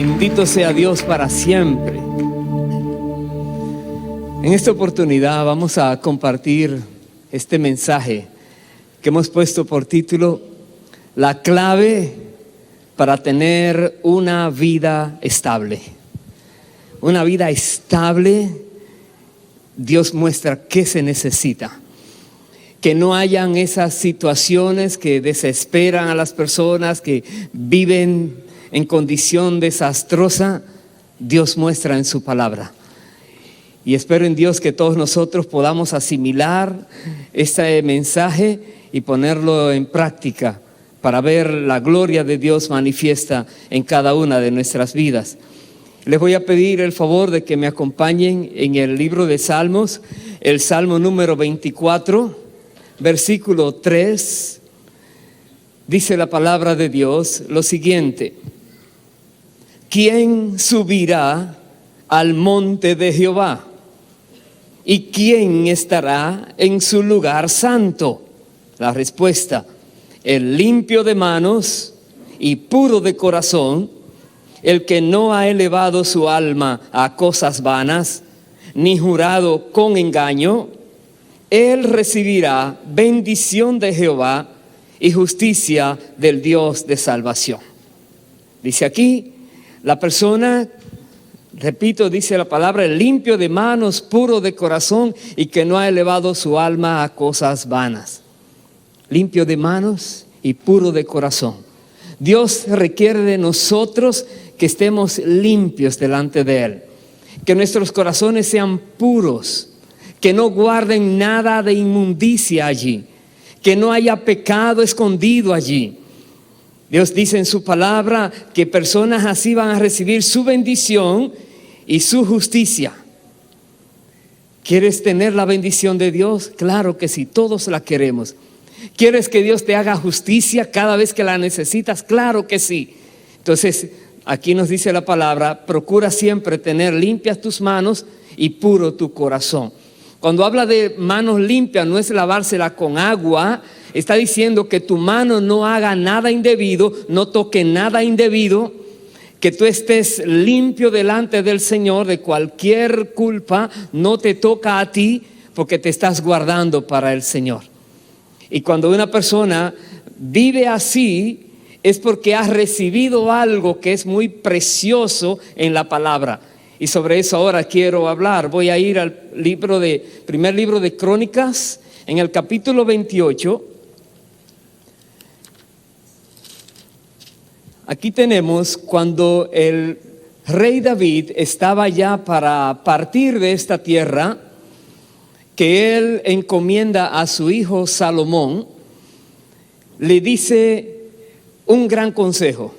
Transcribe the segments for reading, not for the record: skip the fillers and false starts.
Bendito sea Dios para siempre. En esta oportunidad vamos a compartir este mensaje que hemos puesto por título: La clave para tener una vida estable. Una vida estable, Dios muestra qué se necesita. Que no hayan esas situaciones que desesperan a las personas, que viven en condición desastrosa. Dios muestra en su palabra. Y espero en Dios que todos nosotros podamos asimilar este mensaje y ponerlo en práctica para ver la gloria de Dios manifiesta en cada una de nuestras vidas. Les voy a pedir el favor de que me acompañen en el libro de Salmos, el Salmo número 24, versículo 3. Dice la palabra de Dios lo siguiente: ¿quién subirá al monte de Jehová? ¿Y quién estará en su lugar santo? La respuesta: el limpio de manos y puro de corazón, el que no ha elevado su alma a cosas vanas, ni jurado con engaño. Él recibirá bendición de Jehová y justicia del Dios de salvación. Dice aquí, la persona, repito, dice la palabra, el limpio de manos, puro de corazón y que no ha elevado su alma a cosas vanas. Limpio de manos y puro de corazón. Dios requiere de nosotros que estemos limpios delante de Él. Que nuestros corazones sean puros. Que no guarden nada de inmundicia allí. Que no haya pecado escondido allí. Dios dice en su palabra que personas así van a recibir su bendición y su justicia. ¿Quieres tener la bendición de Dios? Claro que sí, todos la queremos. ¿Quieres que Dios te haga justicia cada vez que la necesitas? Claro que sí. Entonces, aquí nos dice la palabra: procura siempre tener limpias tus manos y puro tu corazón. Cuando habla de manos limpias, no es lavársela con agua. Está diciendo que tu mano no haga nada indebido, no toque nada indebido, que tú estés limpio delante del Señor de cualquier culpa. No te toca a ti porque te estás guardando para el Señor. Y cuando una persona vive así, es porque ha recibido algo que es muy precioso en la palabra. Y sobre eso ahora quiero hablar. Voy a ir al primer libro de Crónicas, en el capítulo 28. Aquí tenemos cuando el rey David estaba ya para partir de esta tierra, que él encomienda a su hijo Salomón. Le dice un gran consejo.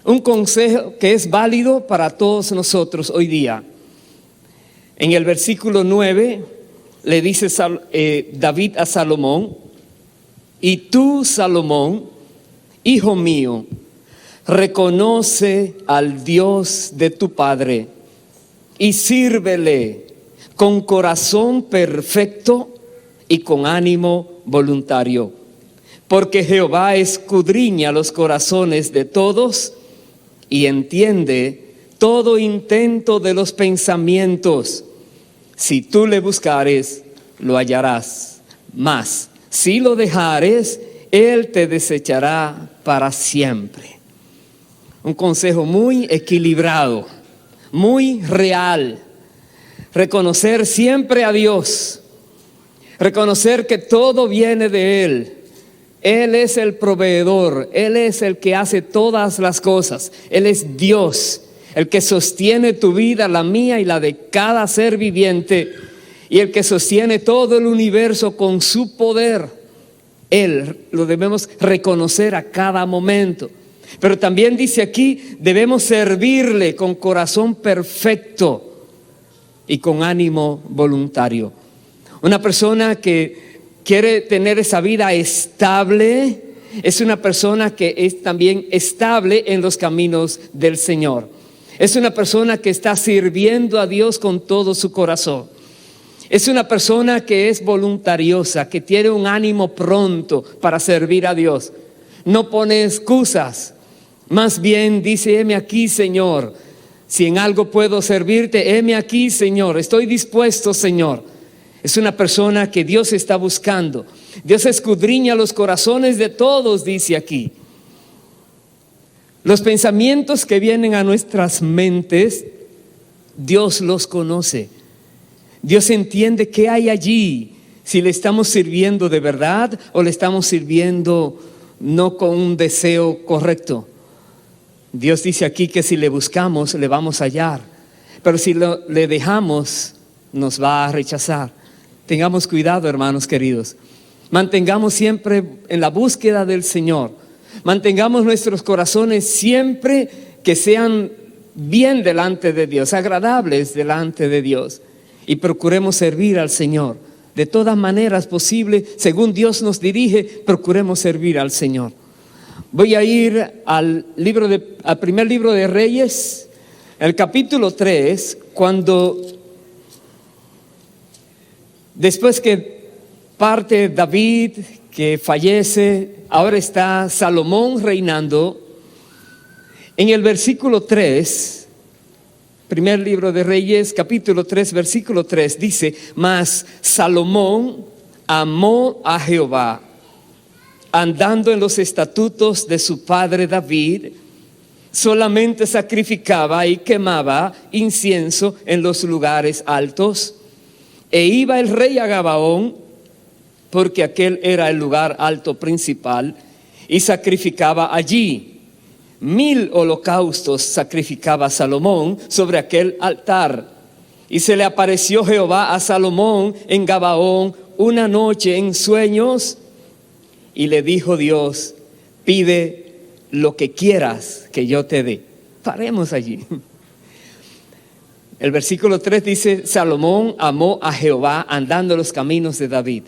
Un consejo que es válido para todos nosotros hoy día. En el versículo 9 le dice David a Salomón: y tú, Salomón, hijo mío, reconoce al Dios de tu padre y sírvele con corazón perfecto y con ánimo voluntario. Porque Jehová escudriña los corazones de todos y entiende todo intento de los pensamientos. Si tú le buscares, lo hallarás. Mas si lo dejares, Él te desechará para siempre. Un consejo muy equilibrado, muy real. Reconocer siempre a Dios. Reconocer que todo viene de Él. Él es el proveedor, Él es el que hace todas las cosas. Él es Dios, el que sostiene tu vida, la mía y la de cada ser viviente, y el que sostiene todo el universo con su poder. Él lo debemos reconocer a cada momento. Pero también dice aquí, debemos servirle con corazón perfecto y con ánimo voluntario. Una persona que quiere tener esa vida estable, es una persona que es también estable en los caminos del Señor. Es una persona que está sirviendo a Dios con todo su corazón. Es una persona que es voluntariosa, que tiene un ánimo pronto para servir a Dios. No pone excusas. Más bien dice, heme aquí, Señor. Si en algo puedo servirte, heme aquí, Señor. Estoy dispuesto, Señor. Es una persona que Dios está buscando. Dios escudriña los corazones de todos, dice aquí. Los pensamientos que vienen a nuestras mentes, Dios los conoce. Dios entiende qué hay allí, si le estamos sirviendo de verdad o le estamos sirviendo no con un deseo correcto. Dios dice aquí que si le buscamos, le vamos a hallar. Pero si le dejamos, nos va a rechazar. Tengamos cuidado, hermanos queridos. Mantengamos siempre en la búsqueda del Señor. Mantengamos nuestros corazones siempre que sean bien delante de Dios, agradables delante de Dios. Y procuremos servir al Señor. De todas maneras posible, según Dios nos dirige, procuremos servir al Señor. Voy a ir al primer libro de Reyes, el capítulo 3, cuando después que parte David, que fallece, ahora está Salomón reinando. En el versículo 3, primer libro de Reyes, capítulo 3, versículo 3, dice: mas Salomón amó a Jehová, andando en los estatutos de su padre David. Solamente sacrificaba y quemaba incienso en los lugares altos. E iba el rey a Gabaón, porque aquel era el lugar alto principal, y sacrificaba allí. 1000 holocaustos sacrificaba Salomón sobre aquel altar. Y se le apareció Jehová a Salomón en Gabaón una noche en sueños, y le dijo Dios: pide lo que quieras que yo te dé. Paremos allí. El versículo 3 dice: Salomón amó a Jehová andando los caminos de David.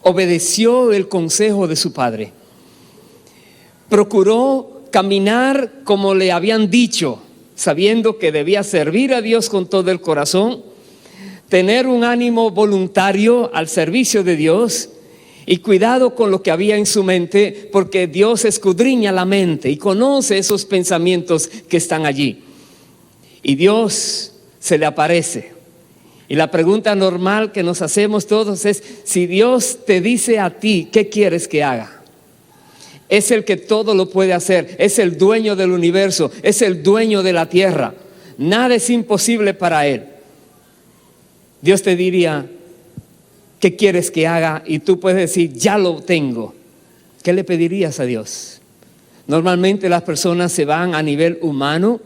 Obedeció el consejo de su padre. Procuró caminar como le habían dicho, sabiendo que debía servir a Dios con todo el corazón, tener un ánimo voluntario al servicio de Dios, y cuidado con lo que había en su mente, porque Dios escudriña la mente y conoce esos pensamientos que están allí. Y Dios se le aparece. Y la pregunta normal que nos hacemos todos es: si Dios te dice a ti, ¿qué quieres que haga? Es el que todo lo puede hacer, es el dueño del universo, es el dueño de la tierra. Nada es imposible para Él. Dios te diría: ¿qué quieres que haga? Y tú puedes decir: ya lo tengo. ¿Qué le pedirías a Dios? Normalmente las personas se van a nivel humano,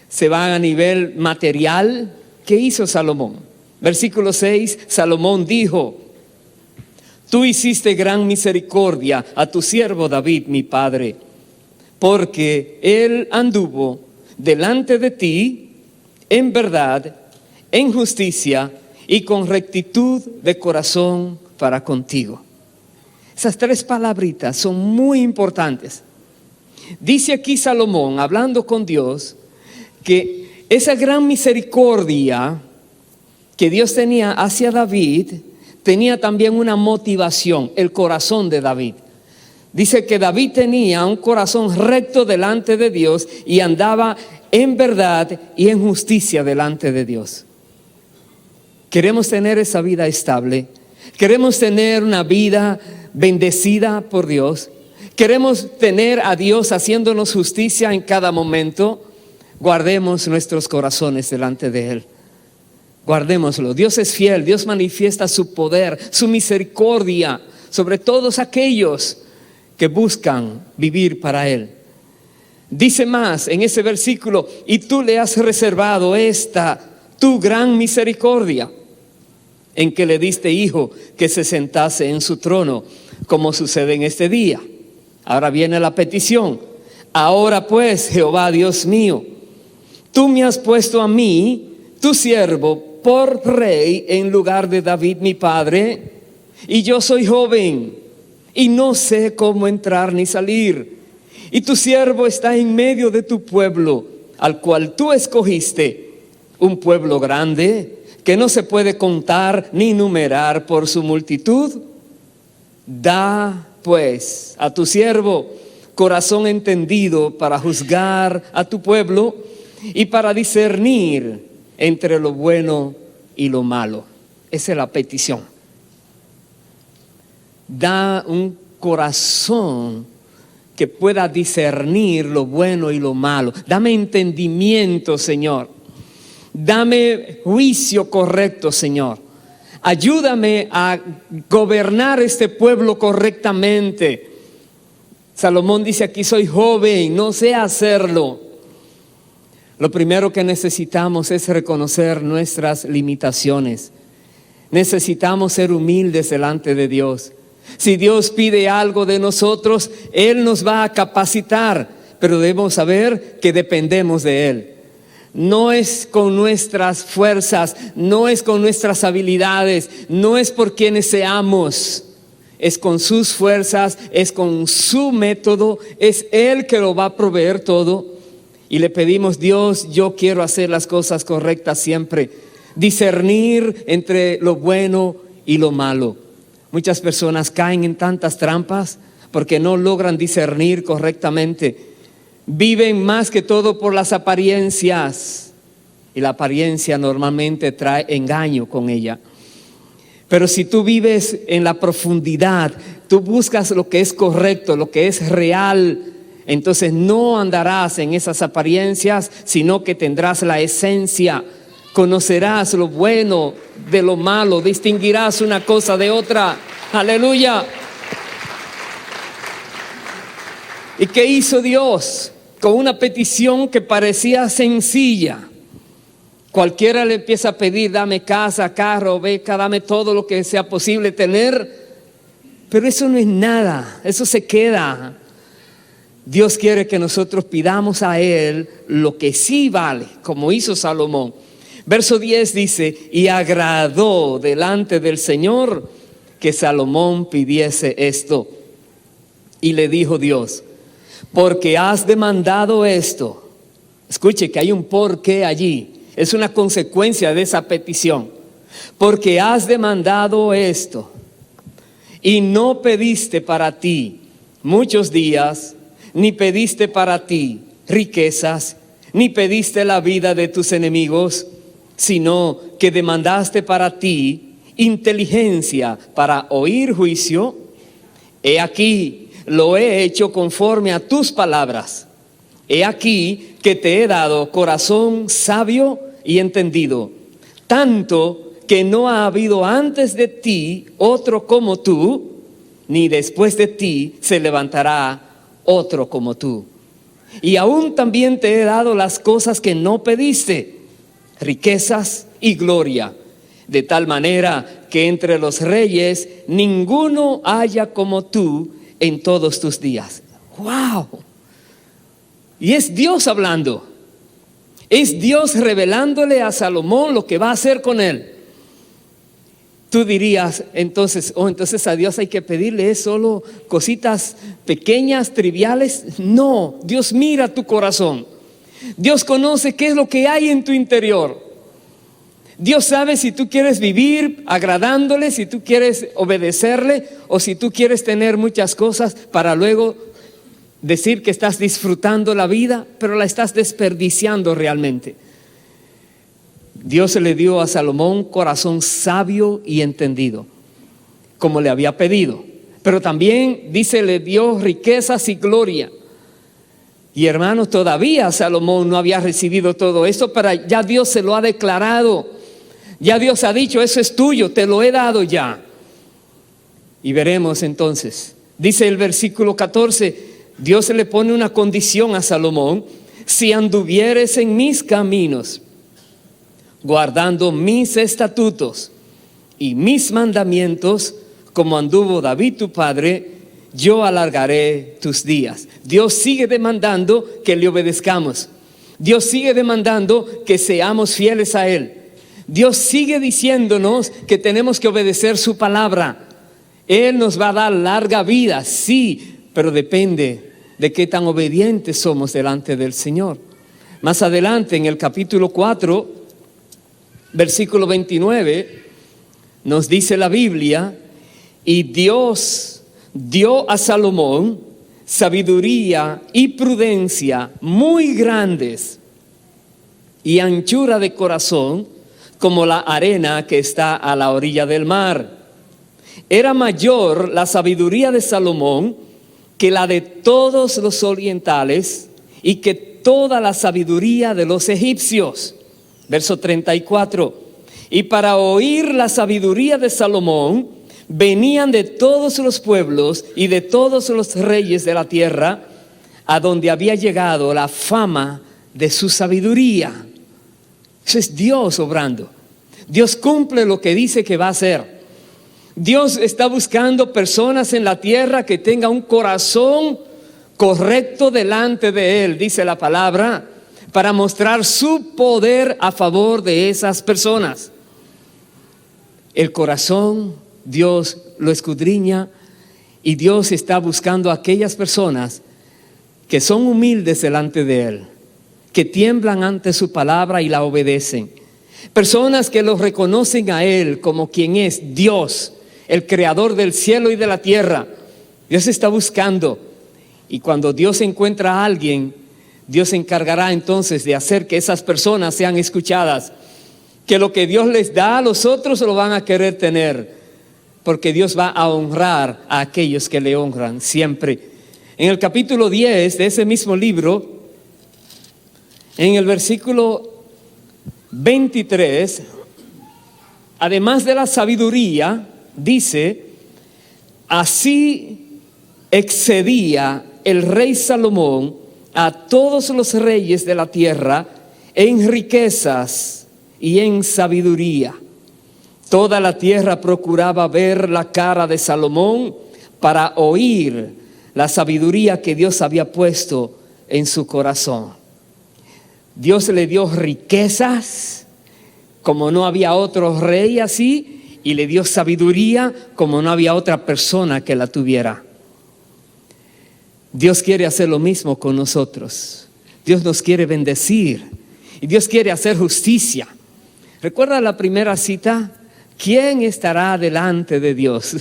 se van a nivel material. ¿Qué hizo Salomón? Versículo 6, Salomón dijo: tú hiciste gran misericordia a tu siervo David, mi padre, porque él anduvo delante de ti en verdad, en justicia y con rectitud de corazón para contigo. Esas 3 palabritas son muy importantes. Dice aquí Salomón, hablando con Dios, que esa gran misericordia que Dios tenía hacia David tenía también una motivación: el corazón de David. Dice que David tenía un corazón recto delante de Dios y andaba en verdad y en justicia delante de Dios. Queremos tener esa vida estable. Queremos tener una vida bendecida por Dios. Queremos tener a Dios haciéndonos justicia en cada momento. Guardemos nuestros corazones delante de Él. Guardémoslo. Dios es fiel. Dios manifiesta su poder, su misericordia sobre todos aquellos que buscan vivir para Él. Dice más en ese versículo: y tú le has reservado esta tu gran misericordia, en que le diste hijo que se sentase en su trono, como sucede en este día. Ahora viene la petición: ahora pues, Jehová Dios mío, tú me has puesto a mí, tu siervo, por rey en lugar de David mi padre, y yo soy joven y no sé cómo entrar ni salir, y tu siervo está en medio de tu pueblo, al cual tú escogiste, un pueblo grande que no se puede contar ni numerar por su multitud. Da pues a tu siervo corazón entendido para juzgar a tu pueblo y para discernir entre lo bueno y lo malo. Esa es la petición. Da un corazón que pueda discernir lo bueno y lo malo. Dame entendimiento, Señor. Dame juicio correcto, Señor. Ayúdame a gobernar este pueblo correctamente. Salomón dice aquí, soy joven, no sé hacerlo. Lo primero que necesitamos es reconocer nuestras limitaciones. Necesitamos ser humildes delante de Dios. Si Dios pide algo de nosotros, Él nos va a capacitar, pero debemos saber que dependemos de Él. No es con nuestras fuerzas, no es con nuestras habilidades, no es por quienes seamos. Es con sus fuerzas, es con su método, es Él que lo va a proveer todo. Y le pedimos, Dios, yo quiero hacer las cosas correctas siempre. Discernir entre lo bueno y lo malo. Muchas personas caen en tantas trampas porque no logran discernir correctamente. Viven más que todo por las apariencias. Y la apariencia normalmente trae engaño con ella. Pero si tú vives en la profundidad, tú buscas lo que es correcto, lo que es real, entonces no andarás en esas apariencias, sino que tendrás la esencia. Conocerás lo bueno de lo malo, distinguirás una cosa de otra. Aleluya. ¿Y qué hizo Dios? Con una petición que parecía sencilla. Cualquiera le empieza a pedir, dame casa, carro, beca, dame todo lo que sea posible tener. Pero eso no es nada, eso se queda. Dios quiere que nosotros pidamos a Él lo que sí vale, como hizo Salomón. Verso 10 dice, y agradó delante del Señor que Salomón pidiese esto. Y le dijo Dios, porque has demandado esto. Escuche que hay un porqué allí. Es una consecuencia de esa petición. Porque has demandado esto y no pediste para ti muchos días, ni pediste para ti riquezas, ni pediste la vida de tus enemigos, sino que demandaste para ti inteligencia para oír juicio. He aquí, lo he hecho conforme a tus palabras. He aquí que te he dado corazón sabio y entendido, tanto que no ha habido antes de ti otro como tú, ni después de ti se levantará otro como tú. Y aún también te he dado las cosas que no pediste, riquezas y gloria, de tal manera que entre los reyes ninguno haya como tú en todos tus días. ¡Wow! Y es Dios hablando. Es Dios revelándole a Salomón lo que va a hacer con él. Tú dirías, entonces a Dios hay que pedirle solo cositas pequeñas, triviales. No, Dios mira tu corazón. Dios conoce qué es lo que hay en tu interior. Dios sabe si tú quieres vivir agradándole, si tú quieres obedecerle o si tú quieres tener muchas cosas para luego decir que estás disfrutando la vida, pero la estás desperdiciando realmente. Dios le dio a Salomón corazón sabio y entendido, como le había pedido. Pero también dice, le dio riquezas y gloria. Y hermanos, todavía Salomón no había recibido todo eso, pero ya Dios se lo ha declarado. Ya Dios ha dicho, eso es tuyo, te lo he dado ya. Y veremos entonces. Dice el versículo 14, Dios le pone una condición a Salomón: si anduvieres en mis caminos, guardando mis estatutos y mis mandamientos, como anduvo David tu padre, yo alargaré tus días. Dios sigue demandando que le obedezcamos. Dios sigue demandando que seamos fieles a Él. Dios sigue diciéndonos que tenemos que obedecer su palabra. Él nos va a dar larga vida, sí, pero depende de qué tan obedientes somos delante del Señor. Más adelante, en el capítulo 4, versículo 29, nos dice la Biblia, y Dios dio a Salomón sabiduría y prudencia muy grandes, y anchura de corazón como la arena que está a la orilla del mar. Era mayor la sabiduría de Salomón que la de todos los orientales y que toda la sabiduría de los egipcios. Verso 34. Y para oír la sabiduría de Salomón venían de todos los pueblos y de todos los reyes de la tierra, a donde había llegado la fama de su sabiduría. Eso es Dios obrando. Dios cumple lo que dice que va a hacer. Dios está buscando personas en la tierra que tengan un corazón correcto delante de Él, dice la palabra, para mostrar su poder a favor de esas personas. El corazón, Dios lo escudriña, y Dios está buscando a aquellas personas que son humildes delante de Él, que tiemblan ante su palabra y la obedecen. Personas que lo reconocen a Él como quien es Dios, el creador del cielo y de la tierra. Dios está buscando, y cuando Dios encuentra a alguien, Dios se encargará entonces de hacer que esas personas sean escuchadas, que lo que Dios les da a los otros lo van a querer tener, porque Dios va a honrar a aquellos que le honran siempre. En el capítulo 10 de ese mismo libro, en el versículo 23, además de la sabiduría, dice: así excedía el rey Salomón a todos los reyes de la tierra en riquezas y en sabiduría. Toda la tierra procuraba ver la cara de Salomón para oír la sabiduría que Dios había puesto en su corazón. Dios le dio riquezas como no había otro rey así, y le dio sabiduría como no había otra persona que la tuviera. Dios quiere hacer lo mismo con nosotros. Dios nos quiere bendecir y Dios quiere hacer justicia. ¿Recuerda la primera cita? ¿Quién estará delante de Dios?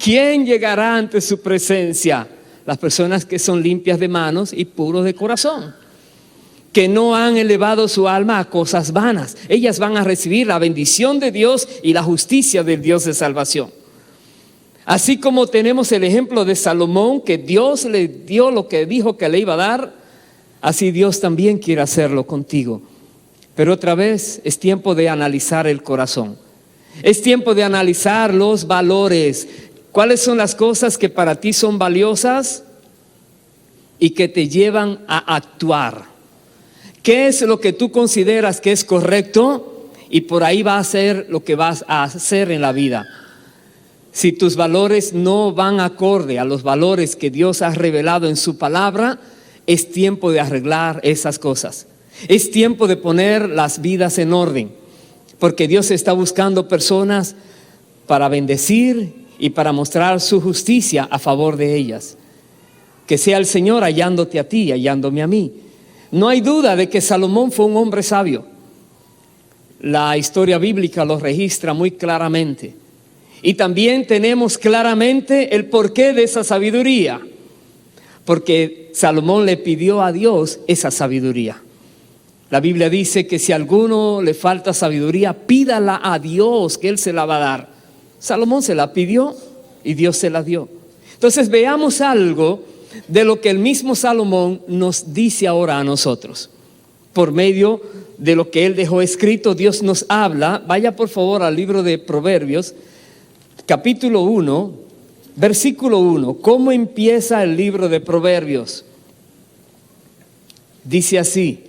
¿Quién llegará ante su presencia? Las personas que son limpias de manos y puros de corazón, que no han elevado su alma a cosas vanas. Ellas van a recibir la bendición de Dios y la justicia del Dios de salvación. Así como tenemos el ejemplo de Salomón, que Dios le dio lo que dijo que le iba a dar, así Dios también quiere hacerlo contigo. Pero otra vez es tiempo de analizar el corazón. Es tiempo de analizar los valores. ¿Cuáles son las cosas que para ti son valiosas y que te llevan a actuar? ¿Qué es lo que tú consideras que es correcto? Y por ahí va a ser lo que vas a hacer en la vida. Si tus valores no van acorde a los valores que Dios ha revelado en su palabra, es tiempo de arreglar esas cosas. Es tiempo de poner las vidas en orden, porque Dios está buscando personas para bendecir y para mostrar su justicia a favor de ellas. Que sea el Señor hallándote a ti, hallándome a mí. No hay duda de que Salomón fue un hombre sabio. La historia bíblica lo registra muy claramente. Y también tenemos claramente el porqué de esa sabiduría. Porque Salomón le pidió a Dios esa sabiduría. La Biblia dice que si a alguno le falta sabiduría, pídala a Dios, que Él se la va a dar. Salomón se la pidió y Dios se la dio. Entonces veamos algo de lo que el mismo Salomón nos dice ahora a nosotros. Por medio de lo que él dejó escrito, Dios nos habla. Vaya por favor al libro de Proverbios, capítulo 1, versículo 1. ¿Cómo empieza el libro de Proverbios? Dice así: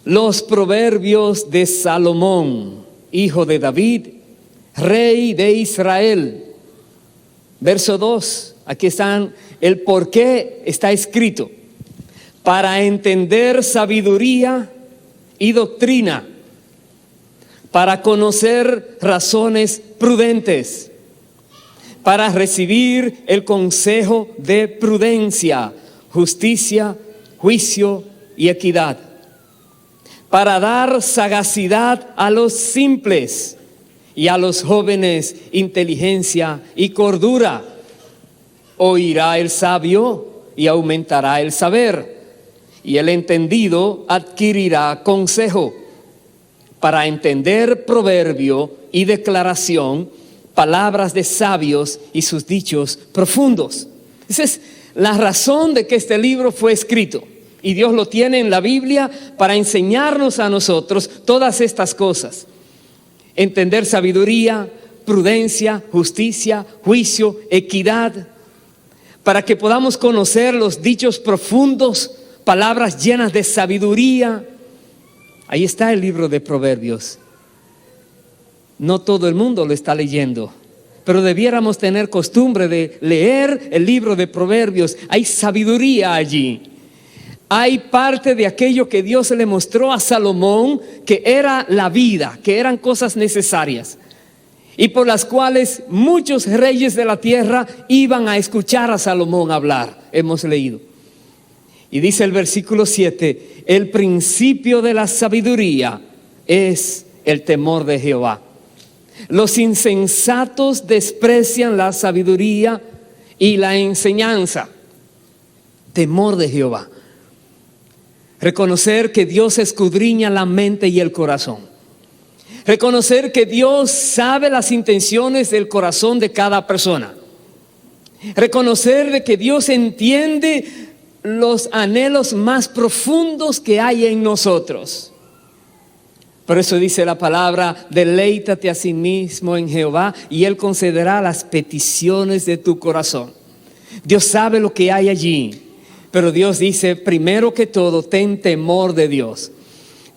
los proverbios de Salomón, hijo de David, rey de Israel. Verso 2, aquí están el por qué está escrito: para entender sabiduría y doctrina, para conocer razones prudentes, para recibir el consejo de prudencia, justicia, juicio y equidad, para dar sagacidad a los simples y a los jóvenes inteligencia y cordura, Oirá el sabio y aumentará el saber, y el entendido adquirirá consejo. Para entender proverbio y declaración, palabras de sabios y sus dichos profundos. Esa es la razón de que este libro fue escrito. Y Dios lo tiene en la Biblia para enseñarnos a nosotros todas estas cosas. Entender sabiduría, prudencia, justicia, juicio, equidad. Para que podamos conocer los dichos profundos, palabras llenas de sabiduría. Ahí está el libro de Proverbios. No todo el mundo lo está leyendo, pero debiéramos tener costumbre de leer el libro de Proverbios. Hay sabiduría allí. Hay parte de aquello que Dios le mostró a Salomón, que era la vida, que eran cosas necesarias, y por las cuales muchos reyes de la tierra iban a escuchar a Salomón hablar. Hemos leído. Y dice el versículo 7, el principio de la sabiduría es el temor de Jehová. Los insensatos desprecian la sabiduría y la enseñanza. Temor de Jehová. Reconocer que Dios escudriña la mente y el corazón. Reconocer que Dios sabe las intenciones del corazón de cada persona. Reconocer de que Dios entiende los anhelos más profundos que hay en nosotros. Por eso dice la palabra, deleítate a sí mismo en Jehová y Él concederá las peticiones de tu corazón. Dios sabe lo que hay allí, pero Dios dice, primero que todo, ten temor de Dios.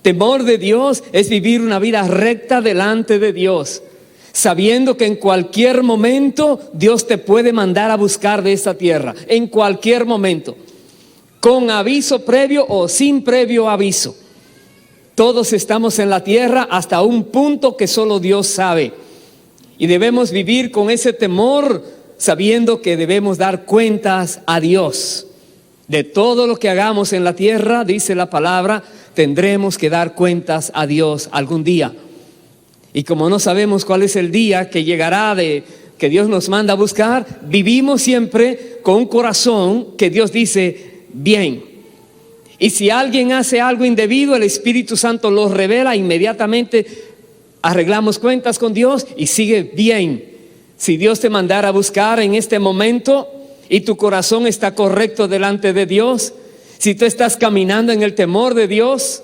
Temor de Dios es vivir una vida recta delante de Dios, sabiendo que en cualquier momento Dios te puede mandar a buscar de esta tierra, en cualquier momento, con aviso previo o sin previo aviso. Todos estamos en la tierra hasta un punto que solo Dios sabe. Y debemos vivir con ese temor, sabiendo que debemos dar cuentas a Dios. De todo lo que hagamos en la tierra, dice la palabra, tendremos que dar cuentas a Dios algún día. Y como no sabemos cuál es el día que llegará de que Dios nos manda a buscar, vivimos siempre con un corazón que Dios dice, bien. Y si alguien hace algo indebido, el Espíritu Santo lo revela, inmediatamente arreglamos cuentas con Dios y sigue bien. Si Dios te mandara a buscar en este momento y tu corazón está correcto delante de Dios, si tú estás caminando en el temor de Dios,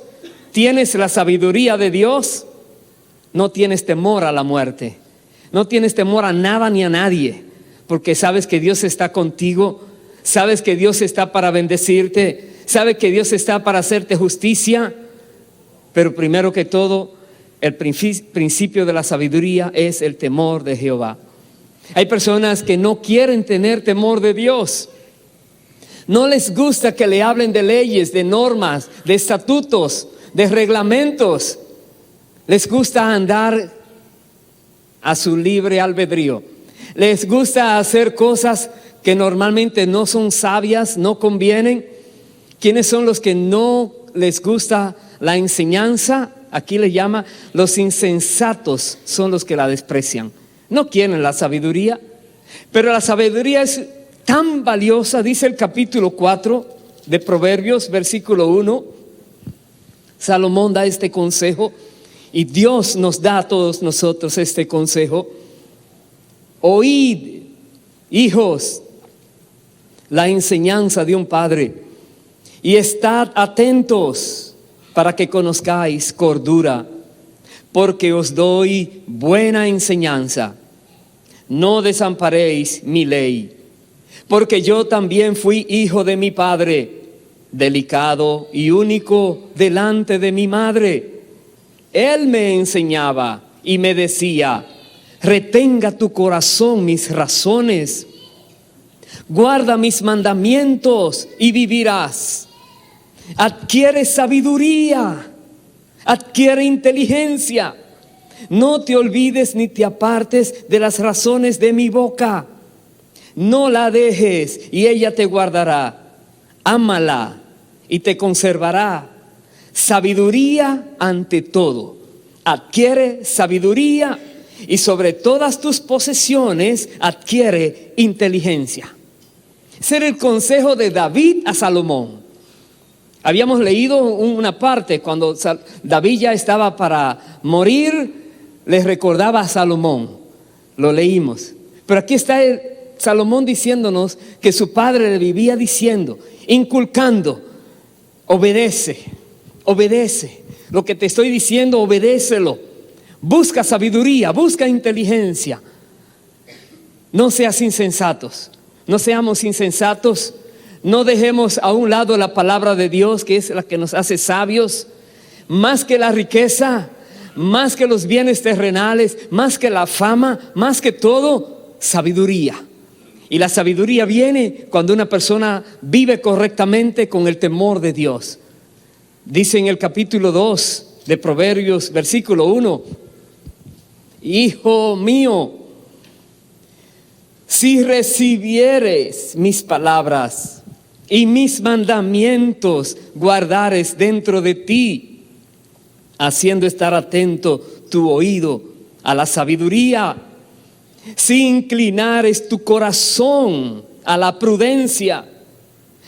tienes la sabiduría de Dios, no tienes temor a la muerte, no tienes temor a nada ni a nadie, porque sabes que Dios está contigo, sabes que Dios está para bendecirte, sabes que Dios está para hacerte justicia. Pero primero que todo, el principio de la sabiduría es el temor de Jehová. Hay personas que no quieren tener temor de Dios. No les gusta que le hablen de leyes, de normas, de estatutos, de reglamentos. Les gusta andar a su libre albedrío. Les gusta hacer cosas que normalmente no son sabias, no convienen. ¿Quiénes son los que no les gusta la enseñanza? Aquí le llama, los insensatos son los que la desprecian. No quieren la sabiduría, pero la sabiduría es tan valiosa, dice el capítulo 4 de Proverbios, versículo 1. Salomón da este consejo y Dios nos da a todos nosotros este consejo. Oíd, hijos, la enseñanza de un padre, y estad atentos para que conozcáis cordura, porque os doy buena enseñanza. No desamparéis mi ley, porque yo también fui hijo de mi padre, delicado y único delante de mi madre. Él me enseñaba y me decía, retenga tu corazón mis razones, guarda mis mandamientos y vivirás. Adquiere sabiduría, adquiere inteligencia. No te olvides ni te apartes de las razones de mi boca. No la dejes y ella te guardará. Ámala y te conservará. Sabiduría ante todo. Adquiere sabiduría y sobre todas tus posesiones adquiere inteligencia. Ese era el consejo de David a Salomón. Habíamos leído una parte cuando David ya estaba para morir, les recordaba a Salomón. Lo leímos. Pero aquí está Salomón diciéndonos que su padre le vivía diciendo, inculcando, obedece. Lo que te estoy diciendo, obedécelo. Busca sabiduría, busca inteligencia. No seas insensatos, no seamos insensatos. No dejemos a un lado la palabra de Dios, que es la que nos hace sabios. Más que la riqueza, más que los bienes terrenales, más que la fama, más que todo, sabiduría. Y la sabiduría viene cuando una persona vive correctamente con el temor de Dios. Dice en el capítulo 2 de Proverbios, versículo 1, hijo mío, si recibieres mis palabras y mis mandamientos guardares dentro de ti, haciendo estar atento tu oído a la sabiduría, si inclinares tu corazón a la prudencia,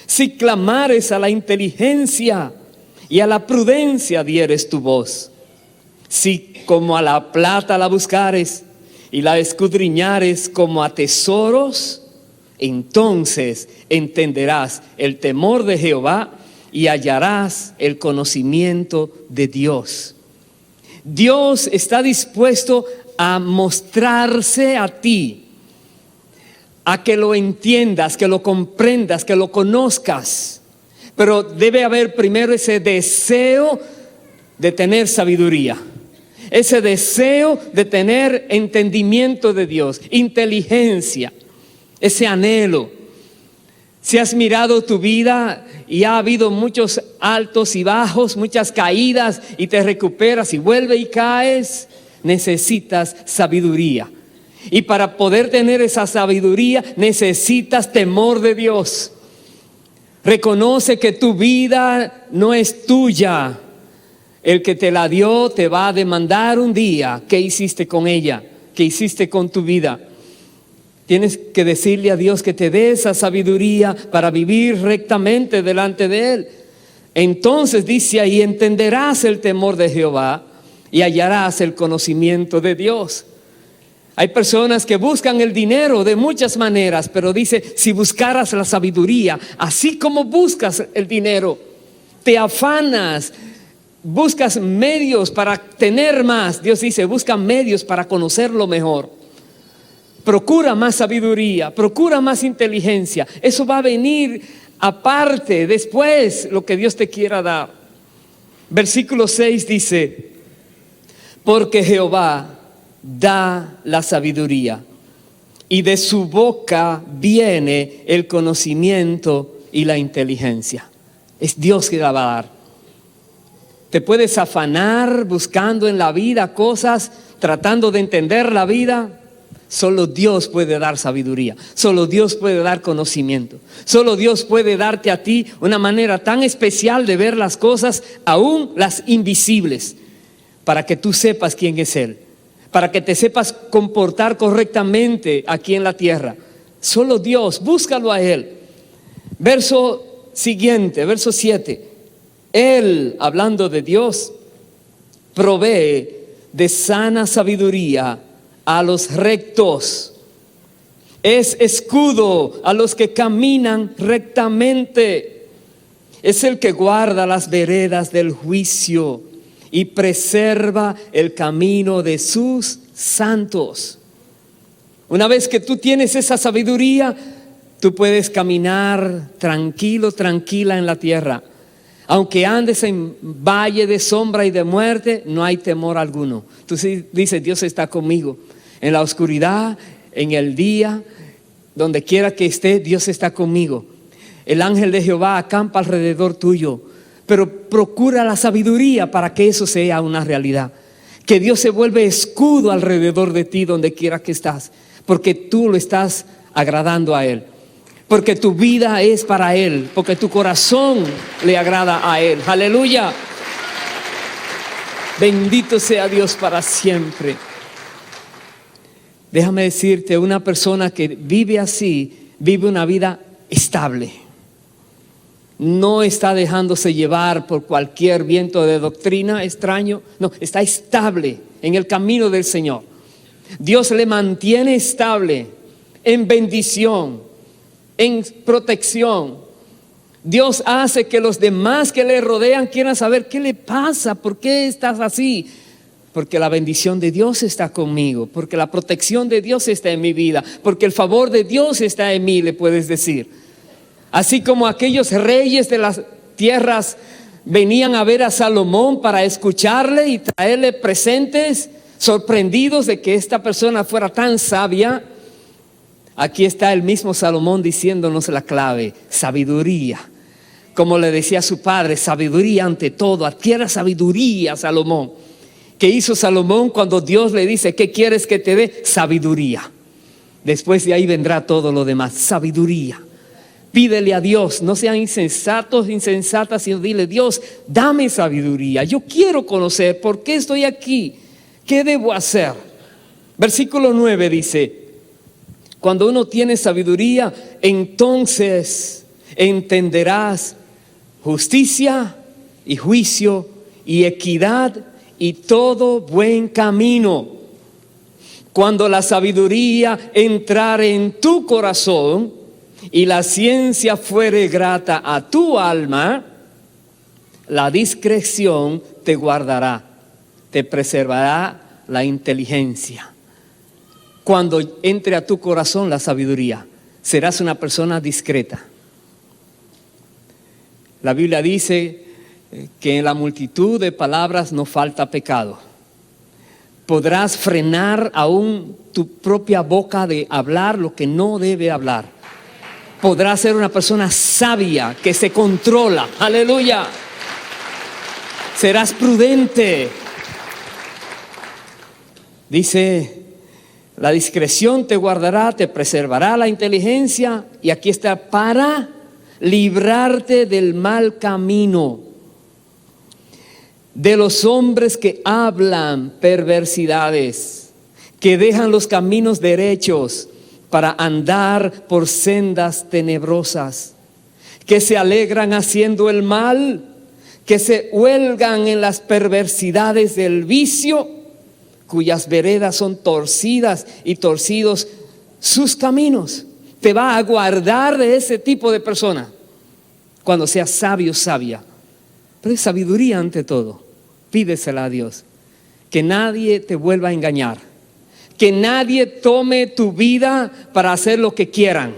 si clamares a la inteligencia y a la prudencia dieres tu voz, si como a la plata la buscares y la escudriñares como a tesoros, entonces entenderás el temor de Jehová y hallarás el conocimiento de Dios. Dios está dispuesto a mostrarse a ti, a que lo entiendas, que lo comprendas, que lo conozcas. Pero debe haber primero ese deseo de tener sabiduría, ese deseo de tener entendimiento de Dios, inteligencia, ese anhelo. Si has mirado tu vida y ha habido muchos altos y bajos, muchas caídas, y te recuperas y vuelves y caes, necesitas sabiduría. Y para poder tener esa sabiduría necesitas temor de Dios. Reconoce que tu vida no es tuya. El que te la dio te va a demandar un día qué hiciste con ella, qué hiciste con tu vida. Tienes que decirle a Dios que te dé esa sabiduría para vivir rectamente delante de Él. Entonces dice ahí, entenderás el temor de Jehová y hallarás el conocimiento de Dios. Hay personas que buscan el dinero de muchas maneras, pero dice, si buscaras la sabiduría, así como buscas el dinero, te afanas, buscas medios para tener más. Dios dice, busca medios para conocerlo mejor. Procura más sabiduría, procura más inteligencia. Eso va a venir aparte, después, lo que Dios te quiera dar. Versículo 6 dice, porque Jehová da la sabiduría y de su boca viene el conocimiento y la inteligencia. Es Dios que la va a dar. Te puedes afanar buscando en la vida cosas, tratando de entender la vida. Solo Dios puede dar sabiduría, solo Dios puede dar conocimiento, solo Dios puede darte a ti una manera tan especial de ver las cosas, aún las invisibles, para que tú sepas quién es Él, para que te sepas comportar correctamente aquí en la tierra. Solo Dios, búscalo a Él. Verso siguiente, verso 7. Él, hablando de Dios, provee de sana sabiduría a los rectos. Es escudo a los que caminan rectamente. Es el que guarda las veredas del juicio y preserva el camino de sus santos. Una vez que tú tienes esa sabiduría, tú puedes caminar tranquilo, tranquila en la tierra. Aunque andes en valle de sombra y de muerte, no hay temor alguno. Tú dices, Dios está conmigo. En la oscuridad, en el día, donde quiera que esté, Dios está conmigo. El ángel de Jehová acampa alrededor tuyo. Pero procura la sabiduría para que eso sea una realidad. Que Dios se vuelve escudo alrededor de ti donde quiera que estás. Porque tú lo estás agradando a Él. Porque tu vida es para Él. Porque tu corazón le agrada a Él. Aleluya. Bendito sea Dios para siempre. Déjame decirte, una persona que vive así, vive una vida estable. No está dejándose llevar por cualquier viento de doctrina extraño. No, está estable en el camino del Señor. Dios le mantiene estable en bendición, en protección. Dios hace que los demás que le rodean quieran saber qué le pasa, por qué estás así. Porque la bendición de Dios está conmigo, porque la protección de Dios está en mi vida, porque el favor de Dios está en mí, le puedes decir. Así como aquellos reyes de las tierras venían a ver a Salomón para escucharle y traerle presentes, sorprendidos de que esta persona fuera tan sabia. Aquí está el mismo Salomón diciéndonos la clave: sabiduría. Como le decía a su padre, sabiduría ante todo, adquiera sabiduría, Salomón. ¿Qué hizo Salomón cuando Dios le dice, ¿qué quieres que te dé? Sabiduría. Después de ahí vendrá todo lo demás, sabiduría. Pídele a Dios, no sean insensatos, insensatas, sino dile: Dios, dame sabiduría. Yo quiero conocer por qué estoy aquí, qué debo hacer. Versículo 9 dice: cuando uno tiene sabiduría, entonces entenderás justicia y juicio y equidad y todo buen camino. Cuando la sabiduría entrare en tu corazón y la ciencia fuere grata a tu alma, la discreción te guardará, te preservará la inteligencia. Cuando entre a tu corazón la sabiduría, serás una persona discreta. La Biblia dice que en la multitud de palabras no falta pecado. Podrás frenar aún tu propia boca de hablar lo que no debe hablar. Podrás ser una persona sabia que se controla. Aleluya. Serás prudente. Dice: la discreción te guardará, te preservará la inteligencia. Y aquí está: para librarte del mal camino, de los hombres que hablan perversidades, que dejan los caminos derechos para andar por sendas tenebrosas, que se alegran haciendo el mal, que se huelgan en las perversidades del vicio, cuyas veredas son torcidas y torcidos sus caminos. Te va a guardar de ese tipo de persona cuando seas sabio, sabia. Pero es sabiduría ante todo. Pídesela a Dios. Que nadie te vuelva a engañar. Que nadie tome tu vida para hacer lo que quieran.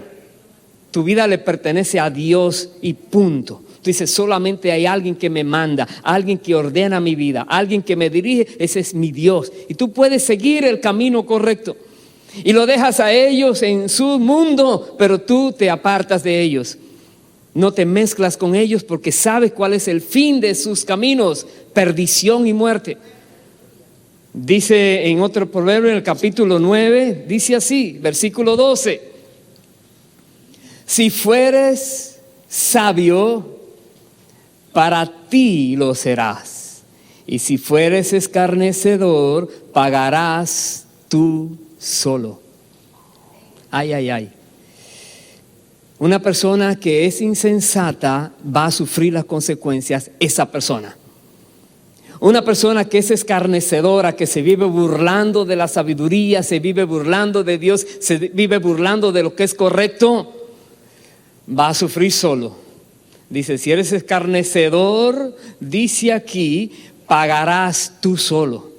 Tu vida le pertenece a Dios y punto. Tú dices: solamente hay alguien que me manda, alguien que ordena mi vida, alguien que me dirige. Ese es mi Dios. Y tú puedes seguir el camino correcto. Y lo dejas a ellos en su mundo, pero tú te apartas de ellos. No te mezclas con ellos porque sabes cuál es el fin de sus caminos: perdición y muerte. Dice en otro proverbio, en el capítulo 9, dice así, versículo 12: si fueres sabio, para ti lo serás, y si fueres escarnecedor, pagarás tú solo. Ay, ay, ay. Una persona que es insensata va a sufrir las consecuencias, esa persona. Una persona que es escarnecedora, que se vive burlando de la sabiduría, se vive burlando de Dios, se vive burlando de lo que es correcto, va a sufrir solo. Dice: si eres escarnecedor, dice aquí, pagarás tú solo.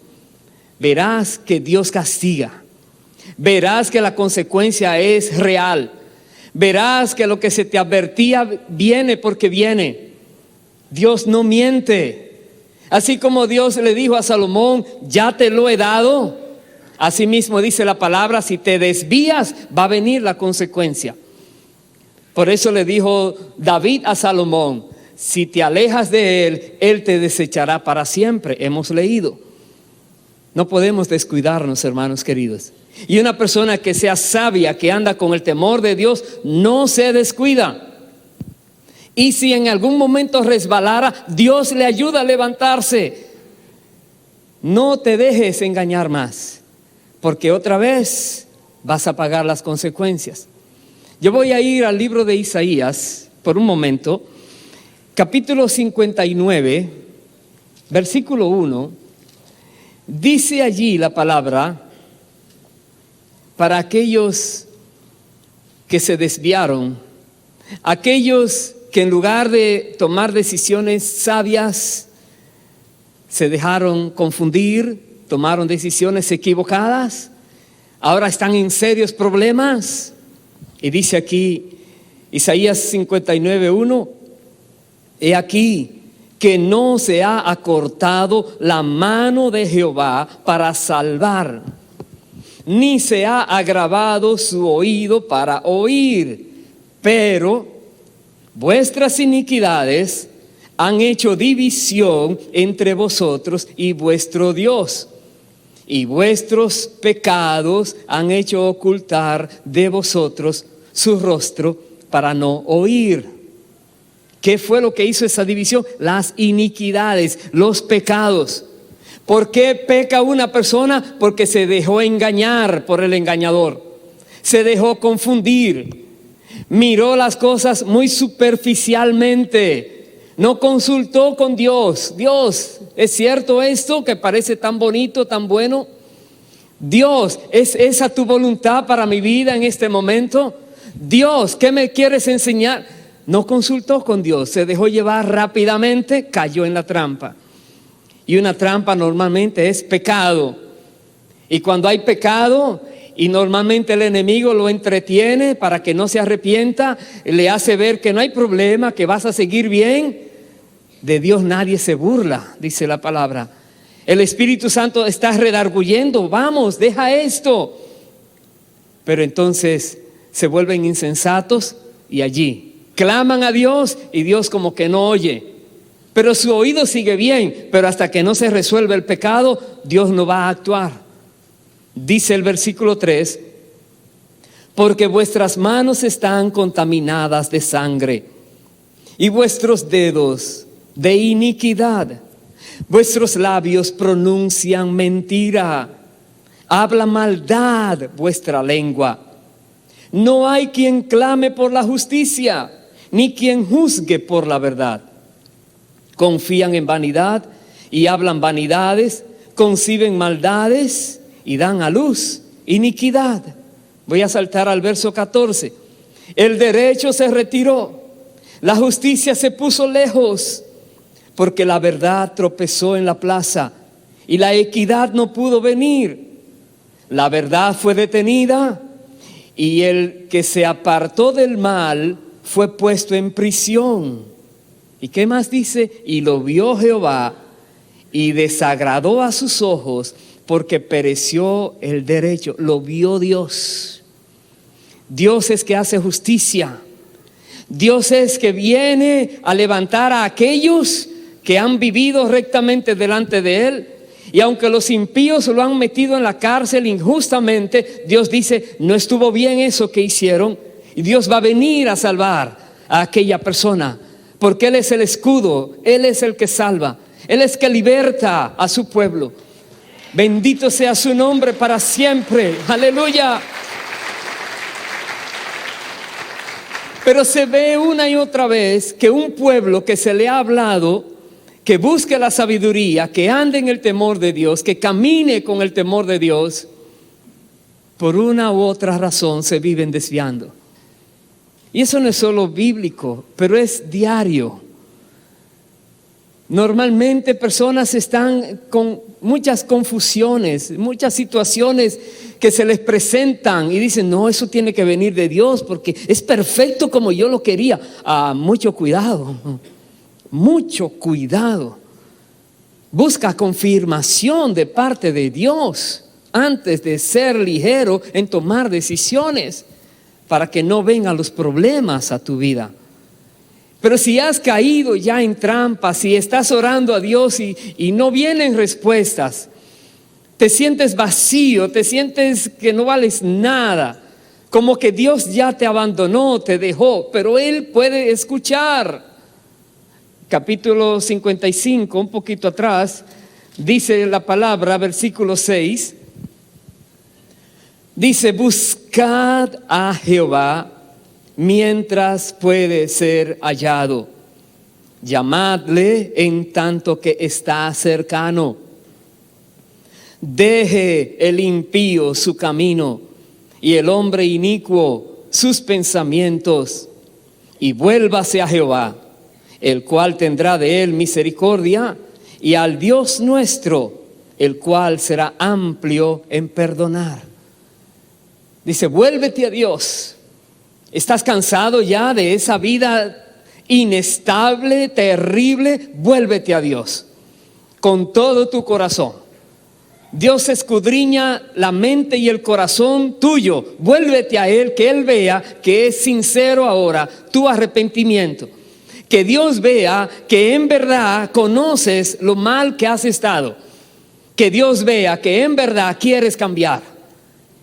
Verás que Dios castiga. Verás que la consecuencia es real. Verás que lo que se te advertía viene porque viene. Dios no miente. Así como Dios le dijo a Salomón: ya te lo he dado. Así mismo dice la palabra: si te desvías, va a venir la consecuencia. Por eso le dijo David a Salomón: si te alejas de él, él te desechará para siempre. Hemos leído. No podemos descuidarnos, hermanos queridos. Y una persona que sea sabia, que anda con el temor de Dios, no se descuida. Y si en algún momento resbalara, Dios le ayuda a levantarse. No te dejes engañar más, porque otra vez vas a pagar las consecuencias. Yo voy a ir al libro de Isaías por un momento, capítulo 59, versículo 1. Dice allí la palabra, para aquellos que se desviaron, aquellos que en lugar de tomar decisiones sabias, se dejaron confundir, tomaron decisiones equivocadas, ahora están en serios problemas. Y dice aquí, Isaías 59:1, he aquí que no se ha acortado la mano de Jehová para salvar, ni se ha agravado su oído para oír, pero vuestras iniquidades han hecho división entre vosotros y vuestro Dios, y vuestros pecados han hecho ocultar de vosotros su rostro para no oír. ¿Qué fue lo que hizo esa división? Las iniquidades, los pecados. ¿Por qué peca una persona? Porque se dejó engañar por el engañador, se dejó confundir, miró las cosas muy superficialmente, no consultó con Dios. Dios, ¿es cierto esto que parece tan bonito, tan bueno? Dios, ¿es esa tu voluntad para mi vida en este momento? Dios, ¿qué me quieres enseñar? No consultó con Dios, se dejó llevar rápidamente, cayó en la trampa. Y una trampa normalmente es pecado. Y cuando hay pecado, y normalmente el enemigo lo entretiene para que no se arrepienta, le hace ver que no hay problema, que vas a seguir bien. De Dios nadie se burla, dice la palabra. El Espíritu Santo está redarguyendo, vamos, deja esto. Pero entonces se vuelven insensatos y allí claman a Dios y Dios como que no oye. Pero su oído sigue bien, pero hasta que no se resuelve el pecado, Dios no va a actuar. Dice el versículo 3, porque vuestras manos están contaminadas de sangre y vuestros dedos de iniquidad. Vuestros labios pronuncian mentira, habla maldad vuestra lengua. No hay quien clame por la justicia, ni quien juzgue por la verdad. Confían en vanidad y hablan vanidades, conciben maldades y dan a luz iniquidad. Voy a saltar al verso 14. El derecho se retiró, la justicia se puso lejos, porque la verdad tropezó en la plaza y la equidad no pudo venir. La verdad fue detenida y el que se apartó del mal fue puesto en prisión. ¿Y qué más dice? Y lo vio Jehová y desagradó a sus ojos, porque pereció el derecho. Lo vio Dios. Dios es que hace justicia. Dios es que viene a levantar a aquellos que han vivido rectamente delante de Él. Y aunque los impíos lo han metido en la cárcel injustamente, Dios dice, no estuvo bien eso que hicieron. Y Dios va a venir a salvar a aquella persona, porque Él es el escudo, Él es el que salva, Él es que liberta a su pueblo. Bendito sea su nombre para siempre, aleluya. Pero se ve una y otra vez que un pueblo que se le ha hablado, que busque la sabiduría, que ande en el temor de Dios, que camine con el temor de Dios, por una u otra razón se viven desviando. Y eso no es solo bíblico, pero es diario. Normalmente personas están con muchas confusiones, muchas situaciones que se les presentan y dicen, no, eso tiene que venir de Dios porque es perfecto como yo lo quería. Mucho cuidado, mucho cuidado. Busca confirmación de parte de Dios antes de ser ligero en tomar decisiones, para que no vengan los problemas a tu vida. Pero si has caído ya en trampas, si estás orando a Dios y no vienen respuestas, te sientes vacío, te sientes que no vales nada, como que Dios ya te abandonó, te dejó, pero Él puede escuchar. Capítulo 55, un poquito atrás, dice la palabra, versículo 6, dice, buscad a Jehová mientras puede ser hallado. Llamadle en tanto que está cercano. Deje el impío su camino y el hombre inicuo sus pensamientos, y vuélvase a Jehová, el cual tendrá de él misericordia, y al Dios nuestro, el cual será amplio en perdonar. Dice, vuélvete a Dios. ¿Estás cansado ya de esa vida inestable, terrible? Vuélvete a Dios con todo tu corazón. Dios escudriña la mente y el corazón tuyo. Vuélvete a Él, que Él vea que es sincero ahora tu arrepentimiento. Que Dios vea que en verdad conoces lo mal que has estado. Que Dios vea que en verdad quieres cambiar.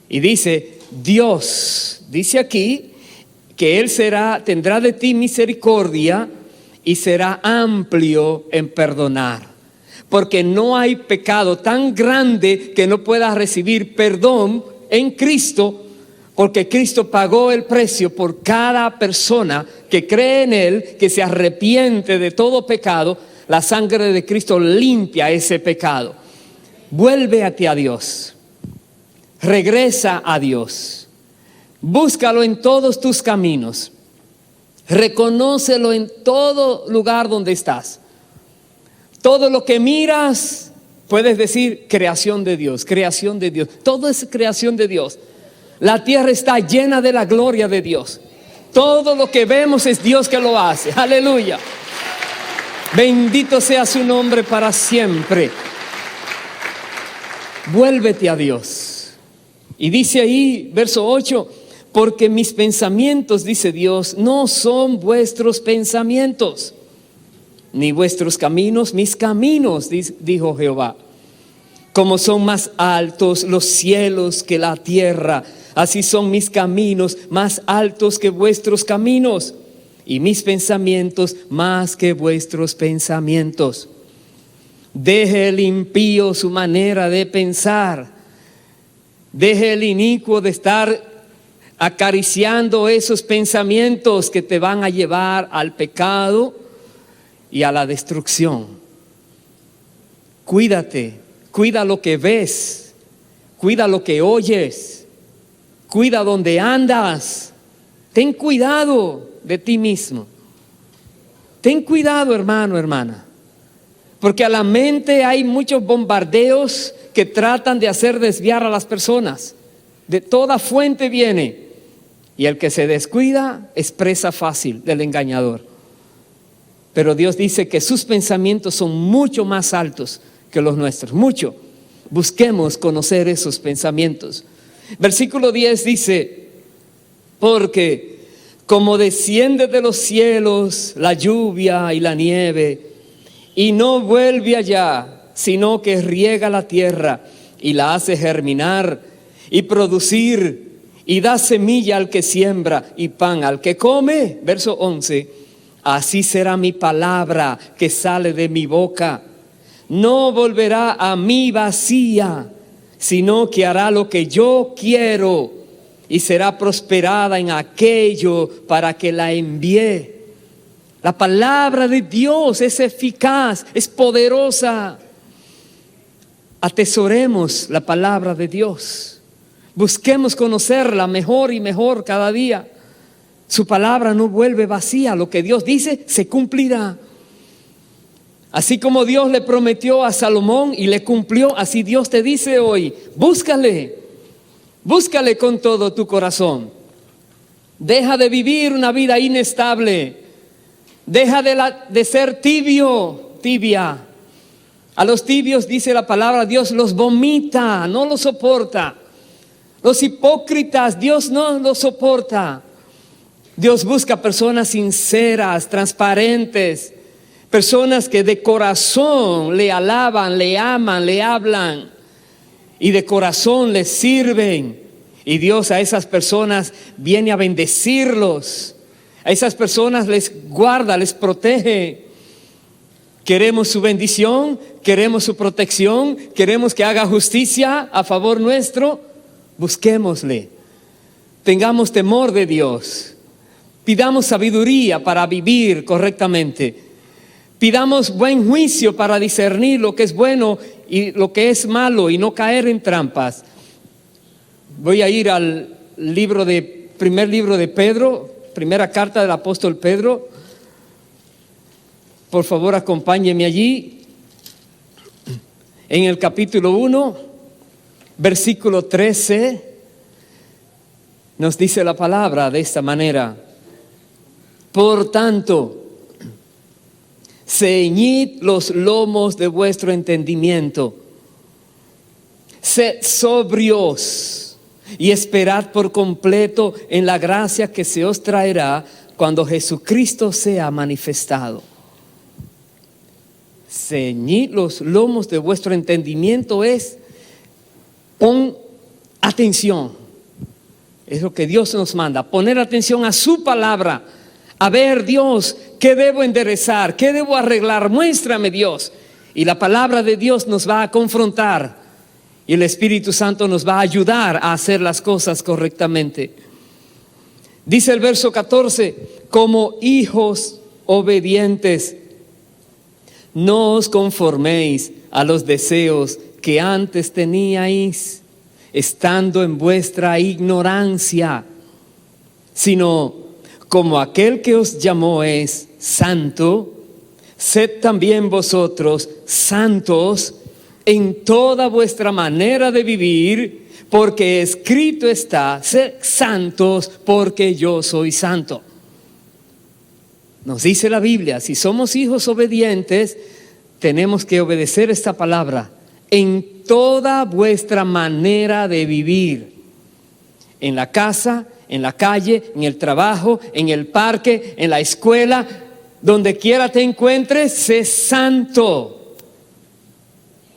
Y dice, Dios, dice aquí, que Él tendrá de ti misericordia y será amplio en perdonar. Porque no hay pecado tan grande que no pueda recibir perdón en Cristo, porque Cristo pagó el precio por cada persona que cree en Él, que se arrepiente de todo pecado. La sangre de Cristo limpia ese pecado. Vuélvete a Dios, regresa a Dios, búscalo en todos tus caminos, reconócelo en todo lugar donde estás. Todo lo que miras, puedes decir creación de Dios, creación de Dios. Todo es creación de Dios. La tierra está llena de la gloria de Dios. Todo lo que vemos es Dios que lo hace. Aleluya. Bendito sea su nombre para siempre. Vuélvete a Dios. Y dice ahí, verso 8, porque mis pensamientos, dice Dios, no son vuestros pensamientos, ni vuestros caminos, mis caminos, dijo Jehová. Como son más altos los cielos que la tierra, así son mis caminos más altos que vuestros caminos, y mis pensamientos más que vuestros pensamientos. Deje el impío su manera de pensar, deje el inicuo de estar acariciando esos pensamientos que te van a llevar al pecado y a la destrucción. Cuídate, cuida lo que ves, cuida lo que oyes, cuida donde andas. Ten cuidado de ti mismo. Ten cuidado, hermano, hermana, porque a la mente hay muchos bombardeos que tratan de hacer desviar a las personas. De toda fuente viene, y el que se descuida es presa fácil del engañador. Pero Dios dice que sus pensamientos son mucho más altos que los nuestros, mucho. Busquemos conocer esos pensamientos. Versículo 10 dice, porque como desciende de los cielos la lluvia y la nieve, y no vuelve allá, sino que riega la tierra y la hace germinar y producir, y da semilla al que siembra y pan al que come. Verso 11, así será mi palabra que sale de mi boca. No volverá a mí vacía, sino que hará lo que yo quiero y será prosperada en aquello para que la envié. La palabra de Dios es eficaz, es poderosa. Atesoremos la palabra de Dios. Busquemos conocerla mejor y mejor cada día. Su palabra no vuelve vacía. Lo que Dios dice se cumplirá. Así como Dios le prometió a Salomón y le cumplió, así Dios te dice hoy, búscale. Búscale con todo tu corazón. Deja de vivir una vida inestable. Deja de ser tibio, tibia. A los tibios, dice la palabra, Dios los vomita, no los soporta. Los hipócritas, Dios no los soporta. Dios busca personas sinceras, transparentes, personas que de corazón le alaban, le aman, le hablan y de corazón les sirven. Y Dios a esas personas viene a bendecirlos. A esas personas les guarda, les protege. Queremos su bendición, queremos su protección, queremos que haga justicia a favor nuestro. Busquémosle. Tengamos temor de Dios. Pidamos sabiduría para vivir correctamente. Pidamos buen juicio para discernir lo que es bueno y lo que es malo y no caer en trampas. Voy a ir al primer libro de Pedro, primera carta del apóstol Pedro. Por favor, acompáñenme allí. En el capítulo 1, versículo 13, nos dice la palabra de esta manera: por tanto, ceñid los lomos de vuestro entendimiento, sed sobrios y esperad por completo en la gracia que se os traerá cuando Jesucristo sea manifestado. Ceñid los lomos de vuestro entendimiento es, pon atención. Es lo que Dios nos manda, poner atención a su palabra. A ver, Dios, ¿qué debo enderezar? ¿Qué debo arreglar? Muéstrame, Dios. Y la palabra de Dios nos va a confrontar. Y el Espíritu Santo nos va a ayudar a hacer las cosas correctamente. Dice el verso 14, como hijos obedientes, no os conforméis a los deseos que antes teníais, estando en vuestra ignorancia, sino como aquel que os llamó es santo, sed también vosotros santos en toda vuestra manera de vivir, porque escrito está, sed santos porque yo soy santo. Nos dice la Biblia, si somos hijos obedientes, tenemos que obedecer esta palabra en toda vuestra manera de vivir. En la casa, en la calle, en el trabajo, en el parque, en la escuela, donde quiera te encuentres, sé santo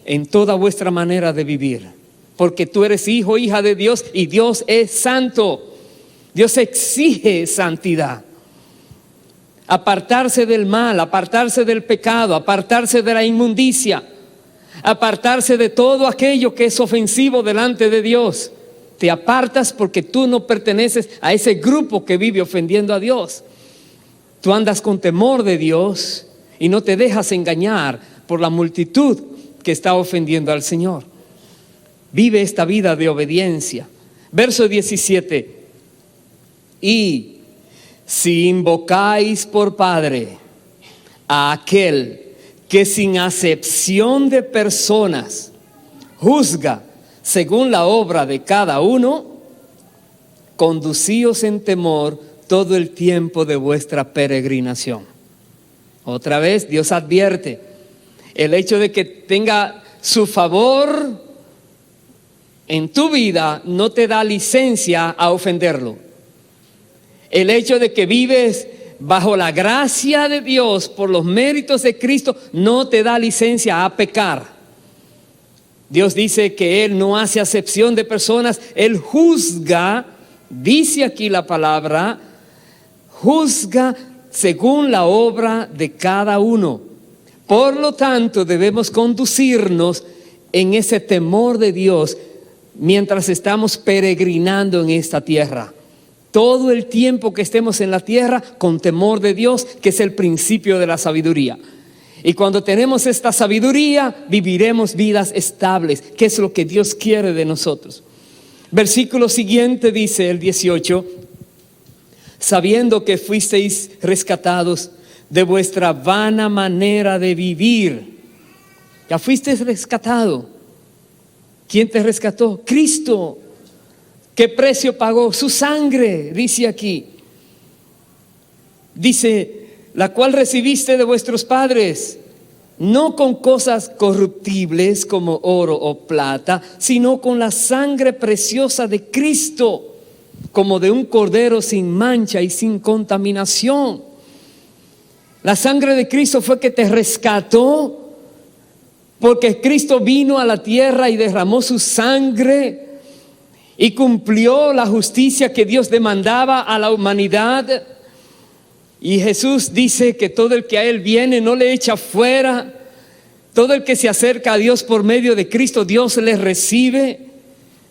en toda vuestra manera de vivir. Porque tú eres hijo, hija de Dios y Dios es santo. Dios exige santidad. Apartarse del mal, apartarse del pecado, apartarse de la inmundicia, apartarse de todo aquello que es ofensivo delante de Dios. Te apartas porque tú no perteneces a ese grupo que vive ofendiendo a Dios. Tú andas con temor de Dios y no te dejas engañar por la multitud que está ofendiendo al Señor. Vive esta vida de obediencia. Verso 17. Y si invocáis por Padre a aquel que sin acepción de personas juzga según la obra de cada uno, conducíos en temor todo el tiempo de vuestra peregrinación. Otra vez Dios advierte, el hecho de que tenga su favor en tu vida no te da licencia a ofenderlo. El hecho de que vives bajo la gracia de Dios por los méritos de Cristo no te da licencia a pecar. Dios dice que Él no hace acepción de personas, Él juzga, dice aquí la palabra, juzga según la obra de cada uno. Por lo tanto, debemos conducirnos en ese temor de Dios mientras estamos peregrinando en esta tierra. Todo el tiempo que estemos en la tierra con temor de Dios, que es el principio de la sabiduría. Y cuando tenemos esta sabiduría, viviremos vidas estables, que es lo que Dios quiere de nosotros. Versículo siguiente dice el 18, sabiendo que fuisteis rescatados de vuestra vana manera de vivir. Ya fuiste rescatado. ¿Quién te rescató? Cristo. ¿Qué precio pagó? Su sangre, dice aquí. Dice, la cual recibiste de vuestros padres, no con cosas corruptibles como oro o plata, sino con la sangre preciosa de Cristo, como de un cordero sin mancha y sin contaminación. La sangre de Cristo fue que te rescató, porque Cristo vino a la tierra y derramó su sangre y cumplió la justicia que Dios demandaba a la humanidad. Y Jesús dice que todo el que a Él viene no le echa fuera. Todo el que se acerca a Dios por medio de Cristo, Dios le recibe.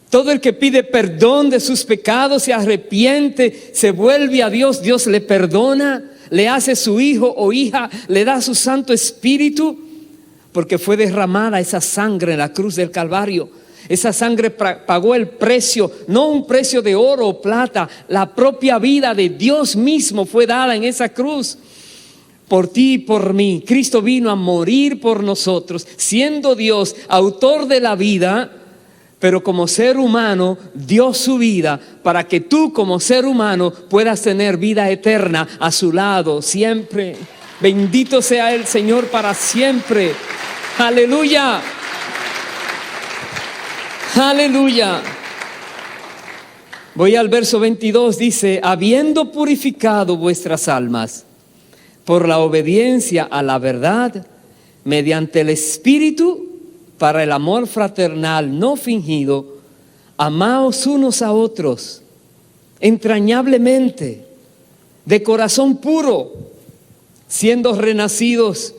Todo el que pide perdón de sus pecados, se arrepiente, se vuelve a Dios, Dios le perdona, le hace su hijo o hija, le da su Santo Espíritu, porque fue derramada esa sangre en la cruz del Calvario. Esa sangre pagó el precio, no un precio de oro o plata, la propia vida de Dios mismo fue dada en esa cruz. Por ti y por mí, Cristo vino a morir por nosotros, siendo Dios, autor de la vida, pero como ser humano dio su vida para que tú como ser humano puedas tener vida eterna a su lado siempre. Bendito sea el Señor para siempre. Aleluya. Aleluya. Voy al verso 22, dice: habiendo purificado vuestras almas por la obediencia a la verdad, mediante el Espíritu, para el amor fraternal no fingido, amaos unos a otros entrañablemente, de corazón puro, siendo renacidos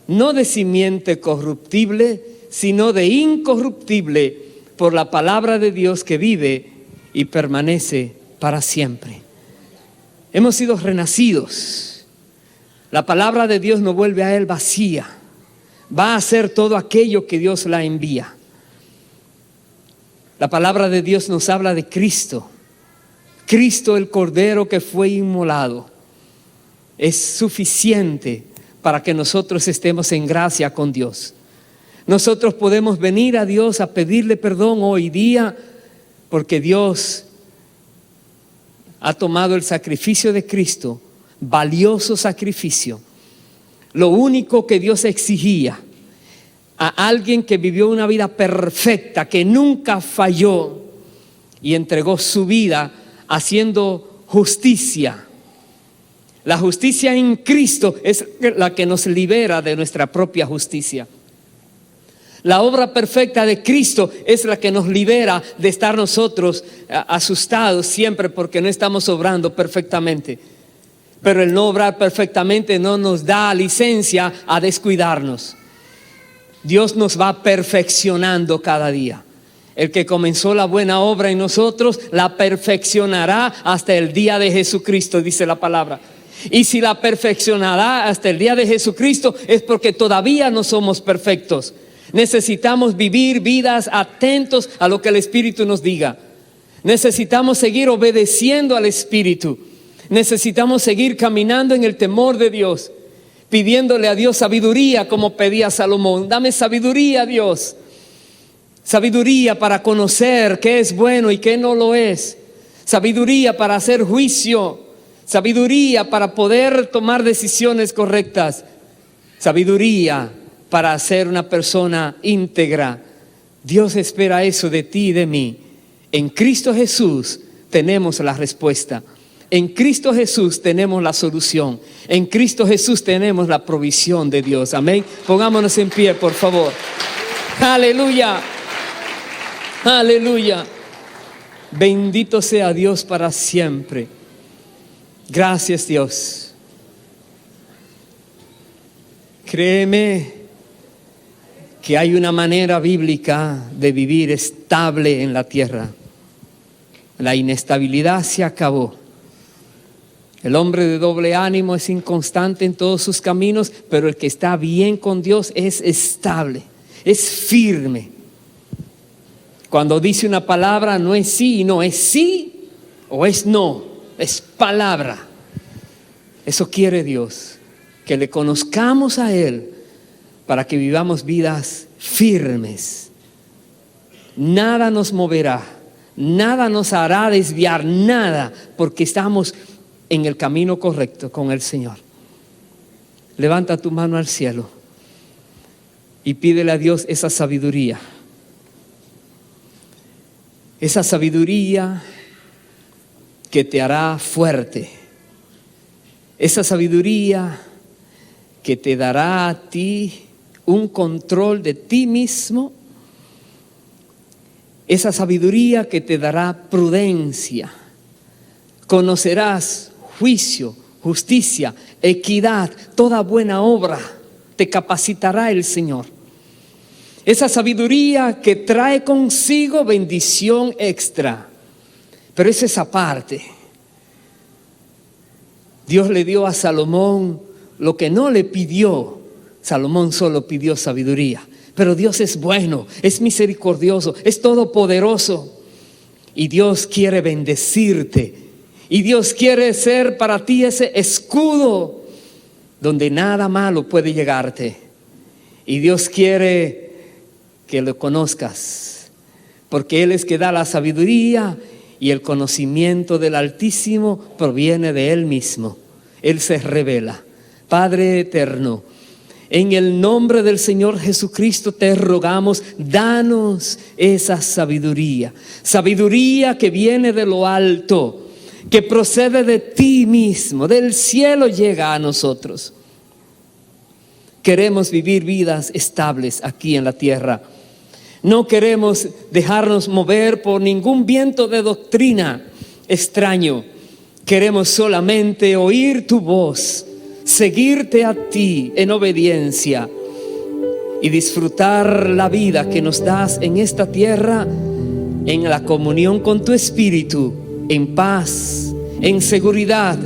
no de simiente corruptible, sino de incorruptible, por la palabra de Dios que vive y permanece para siempre. Hemos sido renacidos. La palabra de Dios no vuelve a Él vacía. Va a hacer todo aquello que Dios la envía. La palabra de Dios nos habla de Cristo. Cristo, el Cordero que fue inmolado, es suficiente para que nosotros estemos en gracia con Dios. Nosotros podemos venir a Dios a pedirle perdón hoy día, porque Dios ha tomado el sacrificio de Cristo, valioso sacrificio. Lo único que Dios exigía a alguien que vivió una vida perfecta, que nunca falló y entregó su vida haciendo justicia. La justicia en Cristo es la que nos libera de nuestra propia justicia. La obra perfecta de Cristo es la que nos libera de estar nosotros asustados siempre porque no estamos obrando perfectamente. Pero el no obrar perfectamente no nos da licencia a descuidarnos. Dios nos va perfeccionando cada día. El que comenzó la buena obra en nosotros la perfeccionará hasta el día de Jesucristo, dice la palabra. Y si la perfeccionará hasta el día de Jesucristo es porque todavía no somos perfectos. Necesitamos vivir vidas atentos a lo que el Espíritu nos diga. Necesitamos seguir obedeciendo al Espíritu. Necesitamos seguir caminando en el temor de Dios, pidiéndole a Dios sabiduría como pedía Salomón. Dame sabiduría, Dios. Sabiduría para conocer qué es bueno y qué no lo es. Sabiduría para hacer juicio. Sabiduría para poder tomar decisiones correctas. Sabiduría para ser una persona íntegra. Dios espera eso de ti y de mí. En Cristo Jesús tenemos la respuesta. En Cristo Jesús tenemos la solución. En Cristo Jesús tenemos la provisión de Dios. Amén. Pongámonos en pie, por favor. Aleluya. Aleluya. Bendito sea Dios para siempre. Gracias, Dios. Créeme que hay una manera bíblica de vivir estable en la tierra. La inestabilidad se acabó. El hombre de doble ánimo es inconstante en todos sus caminos, pero el que está bien con Dios es estable, es firme. Cuando dice una palabra no es sí y no, es sí o es no, es palabra. Eso quiere Dios, que le conozcamos a Él para que vivamos vidas firmes. Nada nos moverá, nada nos hará desviar, nada, porque estamos en el camino correcto con el Señor. Levanta tu mano al cielo y pídele a Dios esa sabiduría. Esa sabiduría que te hará fuerte. Esa sabiduría que te dará a ti un control de ti mismo. Esa sabiduría que te dará prudencia. Conocerás juicio, justicia, equidad, toda buena obra. Te capacitará el Señor. Esa sabiduría que trae consigo bendición extra. Pero es esa parte. Dios le dio a Salomón lo que no le pidió. Salomón solo pidió sabiduría. Pero Dios es bueno, es misericordioso, es todopoderoso. Y Dios quiere bendecirte. Y Dios quiere ser para ti ese escudo donde nada malo puede llegarte. Y Dios quiere que lo conozcas, porque Él es que da la sabiduría, y el conocimiento del Altísimo proviene de Él mismo. Él se revela. Padre eterno, en el nombre del Señor Jesucristo te rogamos, danos esa sabiduría. Sabiduría que viene de lo alto, que procede de ti mismo, del cielo llega a nosotros. Queremos vivir vidas estables aquí en la tierra. No queremos dejarnos mover por ningún viento de doctrina extraño. Queremos solamente oír tu voz, seguirte a ti en obediencia y disfrutar la vida que nos das en esta tierra, en la comunión con tu Espíritu, en paz, en seguridad,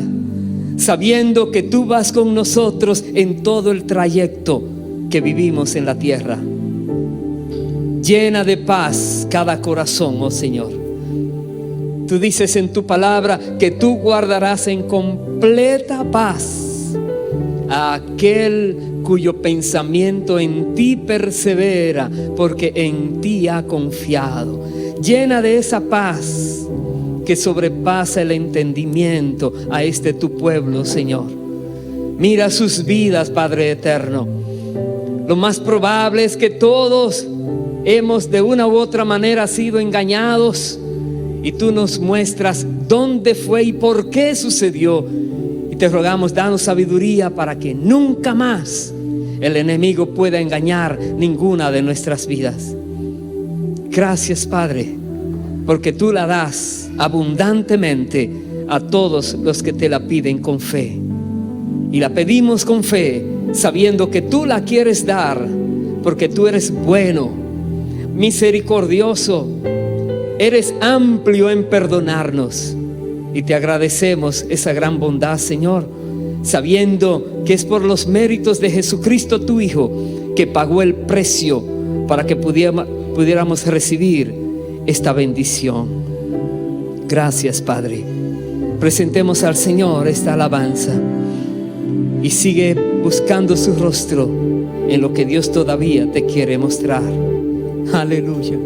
sabiendo que tú vas con nosotros en todo el trayecto que vivimos en la tierra. Llena de paz cada corazón, oh Señor. Tú dices en tu palabra que tú guardarás en completa paz a aquel cuyo pensamiento en ti persevera, porque en ti ha confiado. Llena de esa paz que sobrepasa el entendimiento a este tu pueblo, Señor. Mira sus vidas, Padre eterno. Lo más probable es que todos hemos de una u otra manera sido engañados, y tú nos muestras dónde fue y por qué sucedió. Y te rogamos, danos sabiduría para que nunca más el enemigo pueda engañar ninguna de nuestras vidas. Gracias, Padre, porque tú la das abundantemente a todos los que te la piden con fe. Y la pedimos con fe, sabiendo que tú la quieres dar, porque tú eres bueno, misericordioso, eres amplio en perdonarnos. Y te agradecemos esa gran bondad, Señor, sabiendo que es por los méritos de Jesucristo tu Hijo, que pagó el precio para que pudiéramos recibir esta bendición. Gracias, Padre. Presentemos al Señor esta alabanza y sigue buscando su rostro en lo que Dios todavía te quiere mostrar. Aleluya.